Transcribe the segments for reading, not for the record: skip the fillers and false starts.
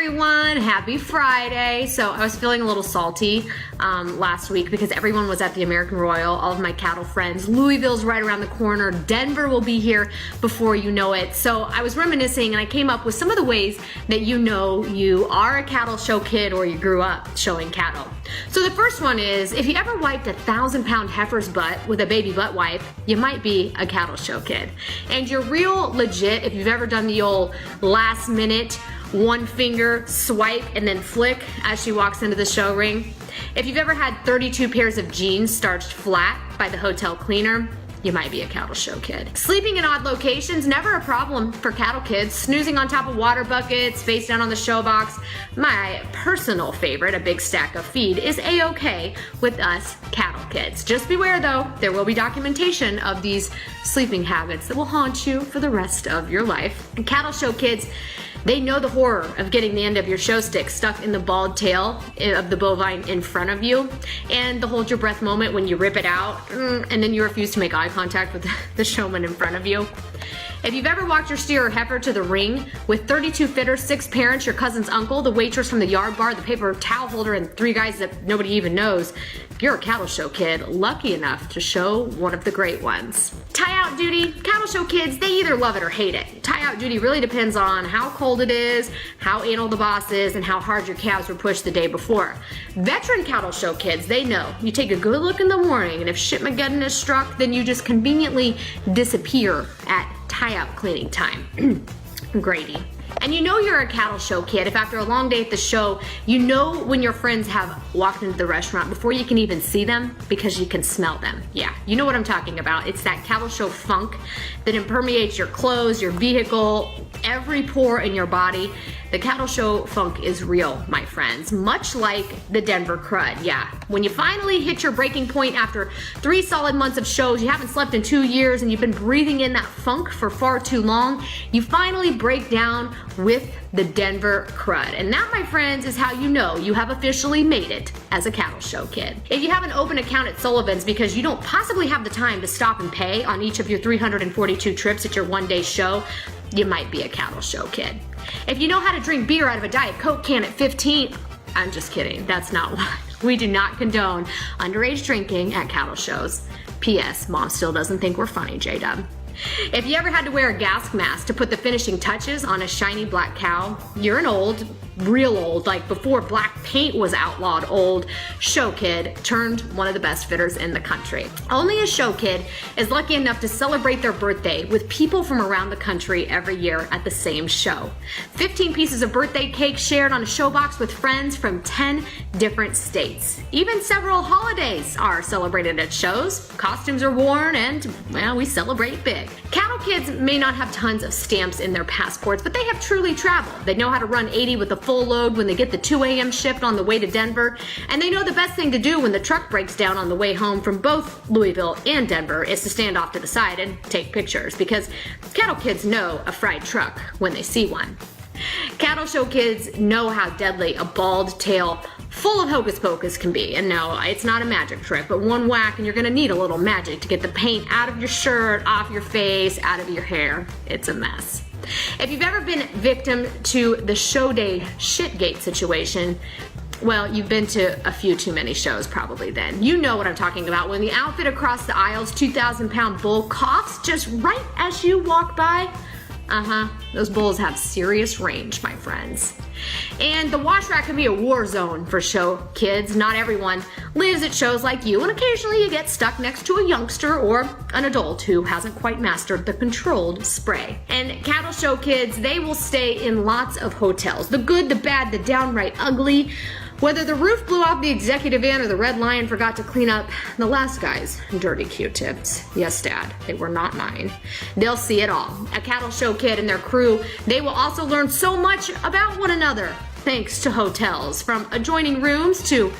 everyone, happy Friday. So I was feeling a little salty last week because everyone was at the American Royal, all of my cattle friends. Louisville's right around the corner. Denver will be here before you know it. So I was reminiscing and I came up with some of the ways that you know you are a cattle show kid or you grew up showing cattle. So the first one is, if you ever wiped a 1,000-pound heifer's butt with a baby butt wipe, you might be a cattle show kid. And you're real legit if you've ever done the old last minute one finger swipe and then flick as she walks into the show ring. If you've ever had 32 pairs of jeans starched flat by the hotel cleaner, you might be a cattle show kid. Sleeping in odd locations, never a problem for cattle kids. Snoozing on top of water buckets, face down on the show box. My personal favorite, a big stack of feed, is A-OK with us cattle kids. Just beware though, there will be documentation of these sleeping habits that will haunt you for the rest of your life. And cattle show kids, they know the horror of getting the end of your show stick stuck in the bald tail of the bovine in front of you, and the hold your breath moment when you rip it out and then you refuse to make eye contact with the showman in front of you. If you've ever walked your steer or heifer to the ring with 32 fitters, 6 parents, your cousin's uncle, the waitress from the yard bar, the paper towel holder, and 3 guys that nobody even knows, you're a cattle show kid, lucky enough to show one of the great ones. Tie-out duty, cattle show kids, they either love it or hate it. Tie-out duty really depends on how cold it is, how anal the boss is, and how hard your calves were pushed the day before. Veteran cattle show kids, they know. You take a good look in the morning, and if shitmageddon is struck, then you just conveniently disappear at tie-out cleaning time. Grady. And you know you're a cattle show kid if after a long day at the show, you know when your friends have walked into the restaurant before you can even see them because you can smell them. Yeah, you know what I'm talking about. It's that cattle show funk that impermeates your clothes, your vehicle, every pore in your body. The cattle show funk is real, my friends, much like the Denver crud. Yeah, when you finally hit your breaking point after 3 solid months of shows, you haven't slept in 2 years, and you've been breathing in that funk for far too long, you finally break down with the Denver crud. And that, my friends, is how you know you have officially made it as a cattle show kid. If you have an open account at Sullivan's because you don't possibly have the time to stop and pay on each of your 342 trips at your one-day show, you might be a cattle show kid. If you know how to drink beer out of a Diet Coke can at 15, I'm just kidding, that's not what. We do not condone underage drinking at cattle shows. P.S. Mom still doesn't think we're funny, J-Dub. If you ever had to wear a gas mask to put the finishing touches on a shiny black cow, you're an old, real old, like before black paint was outlawed old, show kid turned one of the best fitters in the country. Only a show kid is lucky enough to celebrate their birthday with people from around the country every year at the same show. 15 pieces of birthday cake shared on a show box with friends from 10 different states. Even several holidays are celebrated at shows. Costumes are worn and, well, we celebrate big. Cattle kids may not have tons of stamps in their passports, but they have truly traveled. They know how to run 80 with a full load when they get the 2 a.m. shift on the way to Denver, and they know the best thing to do when the truck breaks down on the way home from both Louisville and Denver is to stand off to the side and take pictures, because cattle kids know a fried truck when they see one. Cattle show kids know how deadly a bald tail full of hocus pocus can be. And no, it's not a magic trick, but one whack and you're gonna need a little magic to get the paint out of your shirt, off your face, out of your hair. It's a mess. If you've ever been victim to the show day shitgate situation, well, you've been to a few too many shows probably then. You know what I'm talking about. When the outfit across the aisle's 2,000-pound bull coughs just right as you walk by, those bulls have serious range, my friends. And the wash rack can be a war zone for show kids. Not everyone lives at shows like you, and occasionally you get stuck next to a youngster or an adult who hasn't quite mastered the controlled spray. And cattle show kids, they will stay in lots of hotels. The good, the bad, the downright ugly. Whether the roof blew off the executive van or the Red Lion forgot to clean up the last guy's dirty Q-tips. Yes, Dad, they were not mine. They'll see it all. A cattle show kid and their crew, they will also learn so much about one another, thanks to hotels, from adjoining rooms to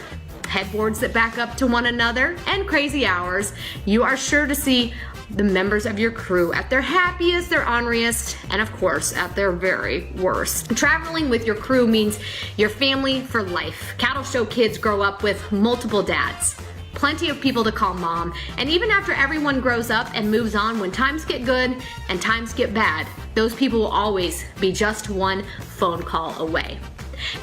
headboards that back up to one another and crazy hours. You are sure to see the members of your crew at their happiest, their orneriest, and of course at their very worst. Traveling with your crew means your family for life. Cattle show kids grow up with multiple dads, plenty of people to call mom, and even after everyone grows up and moves on, when times get good and times get bad, those people will always be just one phone call away.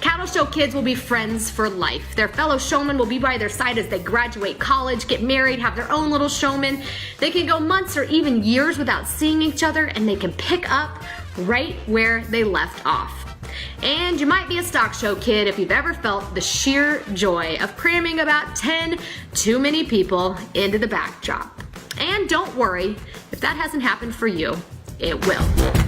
Cattle show kids will be friends for life. Their fellow showmen will be by their side as they graduate college, get married, have their own little showman. They can go months or even years without seeing each other, and they can pick up right where they left off. And you might be a stock show kid if you've ever felt the sheer joy of cramming about 10 too many people into the backdrop. And don't worry, if that hasn't happened for you, it will.